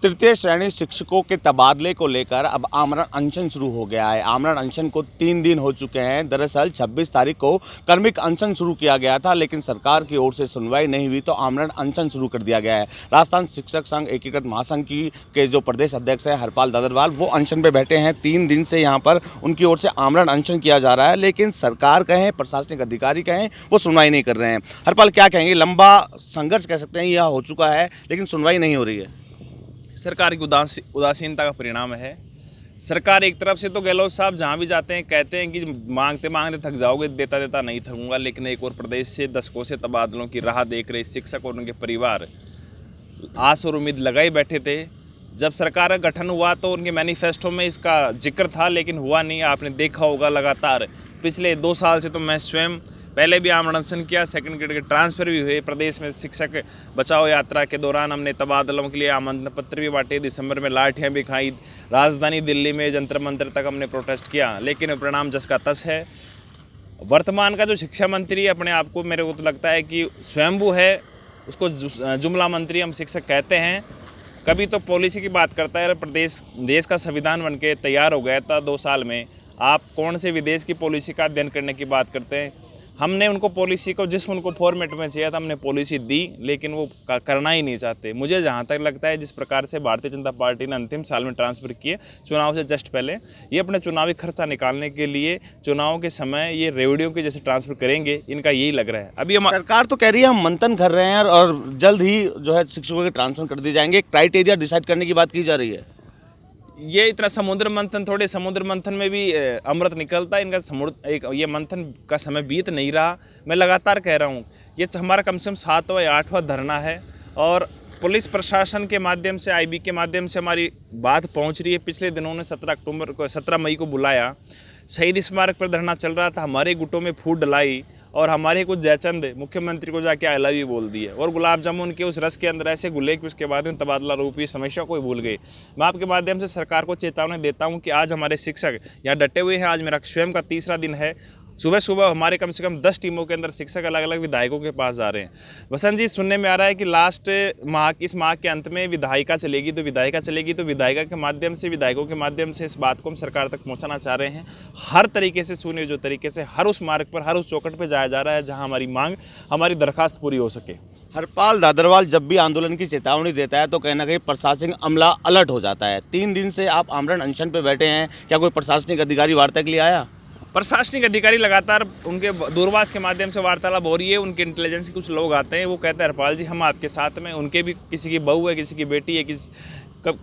तृतीय श्रेणी शिक्षकों के तबादले को लेकर अब आमरण अनशन शुरू हो गया है। आमरण अनशन को 3 दिन हो चुके हैं। दरअसल 26 तारीख को कर्मिक अनशन शुरू किया गया था, लेकिन सरकार की ओर से सुनवाई नहीं हुई तो आमरण अनशन शुरू कर दिया गया है। राजस्थान शिक्षक संघ एकीकृत महासंघ के जो प्रदेश अध्यक्ष है हरपाल दादरवाल, वो अनशन पे बैठे हैं। 3 दिन से यहाँ पर उनकी ओर से आमरण अनशन किया जा रहा है, लेकिन सरकार कहें, प्रशासनिक अधिकारी कहें, वो सुनवाई नहीं कर रहे हैं। हरपाल, क्या कहेंगे? लंबा संघर्ष कह सकते हैं यह हो चुका है, लेकिन सुनवाई नहीं हो रही है। सरकार की उदासीनता का परिणाम है। सरकार एक तरफ से तो गहलोत साहब जहाँ भी जाते हैं कहते हैं कि मांगते मांगते थक जाओगे, देता देता नहीं थकूंगा, लेकिन एक और प्रदेश से दशकों से तबादलों की राह देख रहे शिक्षक और उनके परिवार आस और उम्मीद लगाए बैठे थे। जब सरकार का गठन हुआ तो उनके मैनिफेस्टो में इसका जिक्र था, लेकिन हुआ नहीं। आपने देखा होगा लगातार पिछले 2 साल से तो मैं स्वयं पहले भी आमरण अनशन किया, सेकंड ग्रेड के ट्रांसफ़र भी हुए। प्रदेश में शिक्षक बचाओ यात्रा के दौरान हमने तबादलों के लिए आमंत्रण पत्र भी बांटे, दिसंबर में लाठियां भी खाई, राजधानी दिल्ली में जंतर मंतर तक हमने प्रोटेस्ट किया, लेकिन परिणाम जस का तस है। वर्तमान का जो शिक्षा मंत्री अपने आप को, मेरे को तो लगता है कि स्वयंभू है, उसको जुमला मंत्री हम शिक्षक कहते हैं। कभी तो पॉलिसी की बात करता है, प्रदेश देश का संविधान बन के तैयार हो गया था 2 साल में, आप कौन से विदेश की पॉलिसी का अध्ययन करने की बात करते हैं। हमने उनको पॉलिसी को जिस उनको फॉर्मेट में चाहिए था हमने पॉलिसी दी, लेकिन वो करना ही नहीं चाहते। मुझे जहाँ तक लगता है जिस प्रकार से भारतीय जनता पार्टी ने अंतिम साल में ट्रांसफ़र किए चुनाव से जस्ट पहले, ये अपने चुनावी खर्चा निकालने के लिए चुनाव के समय ये रेवड़ियों के जैसे ट्रांसफ़र करेंगे, इनका यही लग रहा है। अभी हम सरकार तो कह रही है हम मंथन कर रहे हैं और जल्द ही जो है शिक्षकों के ट्रांसफर कर दिए जाएंगे, क्राइटेरिया डिसाइड करने की बात की जा रही है। ये इतना समुद्र मंथन, थोड़े समुद्र मंथन में भी अमृत निकलता है। इनका ये मंथन का समय बीत नहीं रहा। मैं लगातार कह रहा हूँ, ये हमारा कम से कम 7वां या 8वां धरना है और पुलिस प्रशासन के माध्यम से, आईबी के माध्यम से हमारी बात पहुँच रही है। पिछले दिनों ने 17 मई को बुलाया, शहीद स्मारक पर धरना चल रहा था, हमारे गुटों में फूट डलाई और हमारे कुछ जयचंद मुख्यमंत्री को जाके आई लव यू बोल दिए और गुलाब जामुन के उस रस के अंदर ऐसे घुले कि उसके बाद में तबादला रूपी समस्या को भूल गए। मैं आपके माध्यम से सरकार को चेतावनी देता हूं कि आज हमारे शिक्षक यहाँ डटे हुए हैं। आज मेरा स्वयं का 3रा दिन है। सुबह सुबह हमारे कम से कम 10 टीमों के अंदर शिक्षक अलग अलग विधायकों के पास जा रहे हैं। वसंत जी, सुनने में आ रहा है कि इस माह के अंत में विधायिका चलेगी तो विधायिका के माध्यम से, विधायकों के माध्यम से इस बात को हम सरकार तक पहुंचाना चाह रहे हैं। हर तरीके से सुनियोजित तरीके से हर उस मार्ग पर, हर उस चौखट पर जाया जा रहा है जहाँ हमारी मांग, हमारी दरखास्त पूरी हो सके। हरपाल दादरवाल जब भी आंदोलन की चेतावनी देता है तो कहीं ना कहीं प्रशासनिक अमला अलर्ट हो जाता है। 3 दिन से आप आमरण अनशन पे बैठे हैं, क्या कोई प्रशासनिक अधिकारी वार्ता के लिए आया? प्रशासनिक अधिकारी लगातार उनके दूरभाष के माध्यम से वार्तालाप हो रही है। उनके इंटेलिजेंस के कुछ लोग आते हैं, वो कहते हैं हरपाल जी हम आपके साथ में, उनके भी किसी की बहू है, किसी की बेटी है,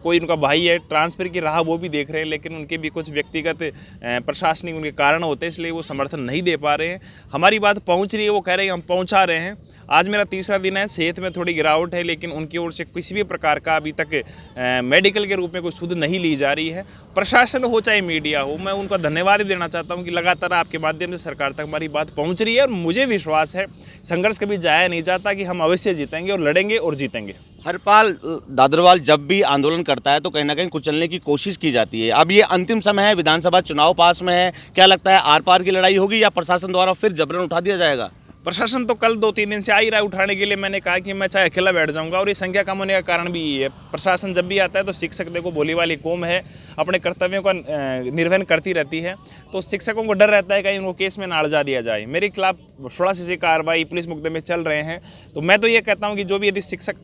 कोई उनका भाई है, ट्रांसफ़र की राह वो भी देख रहे हैं, लेकिन उनके भी कुछ व्यक्तिगत प्रशासनिक उनके कारण होते हैं, इसलिए वो समर्थन नहीं दे पा रहे हैं। हमारी बात पहुंच रही है, वो कह रहे हैं हम पहुंचा रहे हैं। आज मेरा 3रा दिन है, सेहत में थोड़ी गिरावट है, लेकिन उनकी ओर से किसी भी प्रकार का अभी तक मेडिकल के रूप में कोई सुध नहीं ली जा रही है। प्रशासन हो चाहे मीडिया हो, मैं उनका धन्यवाद देना चाहता हूँ कि लगातार आपके माध्यम से सरकार तक हमारी बात पहुँच रही है और मुझे विश्वास है संघर्ष कभी जाया नहीं जाता, कि हम अवश्य जीतेंगे और लड़ेंगे और जीतेंगे। हरपाल दादरवाल जब भी आंदोलन करता है तो कहीं ना कहीं कुचलने की कोशिश की जाती है। अब ये अंतिम समय है, विधानसभा चुनाव पास में है, क्या लगता है आर पार की लड़ाई होगी या प्रशासन द्वारा फिर जबरन उठा दिया जाएगा? प्रशासन तो कल 2-3 दिन से आ ही रहा है उठाने के लिए। मैंने कहा कि मैं चाहे अकेला बैठ जाऊंगा, और ये संख्या कम होने का कारण भी ये है। प्रशासन जब भी आता है तो शिक्षक, देखो भोली वाली कौम है, अपने कर्तव्यों का निर्वहन करती रहती है, तो शिक्षकों को डर रहता है कहीं उनको केस में ना अड़जा दिया जाए। मेरे खिलाफ 16 CC कार्रवाई, पुलिस मुकदमे चल रहे हैं। तो मैं तो ये कहता हूँ कि जो भी यदि शिक्षक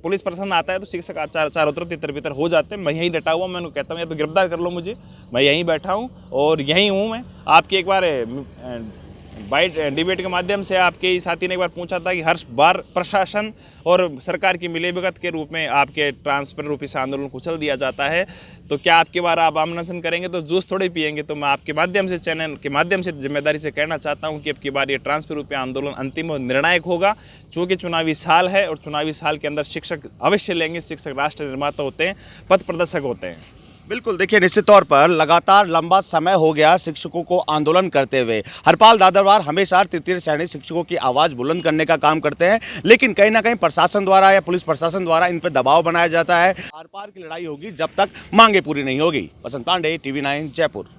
पुलिस प्रशासन आता है तो शिक्षक चारों तरफ तितर बितर हो जाते हैं। मैं यहीं डटा हुआ, मैं कहता हूँ या तो गिरफ्तार कर लो मुझे, मैं यहीं बैठा हूँ और यहीं हूँ। मैं आपकी एक बार डिबेट के माध्यम से आपके साथी ने एक बार पूछा था कि हर बार प्रशासन और सरकार की मिलीभगत के रूप में आपके ट्रांसफर रूपी से आंदोलन कुचल दिया जाता है, तो क्या आपके बार आप आमरण अनशन करेंगे तो जूस थोड़े पिएंगे। तो मैं आपके माध्यम से, चैनल के माध्यम से जिम्मेदारी से कहना चाहता हूं कि अब की बार ये ट्रांसफर रूपी आंदोलन अंतिम और निर्णायक होगा, चूँकि चुनावी साल है और चुनावी साल के अंदर शिक्षक अवश्य लेंगे। शिक्षक राष्ट्र निर्माता होते हैं, पथ प्रदर्शक होते हैं। बिल्कुल, देखिए निश्चित तौर पर लगातार लंबा समय हो गया शिक्षकों को आंदोलन करते हुए। हरपाल दादरवाल हमेशा तृतीय श्रेणी शिक्षकों की आवाज़ बुलंद करने का काम करते हैं, लेकिन कहीं ना कहीं प्रशासन द्वारा या पुलिस प्रशासन द्वारा इन पर दबाव बनाया जाता है। आर पार की लड़ाई होगी जब तक मांगे पूरी नहीं होगी। वसंत पांडे, TV9 जयपुर।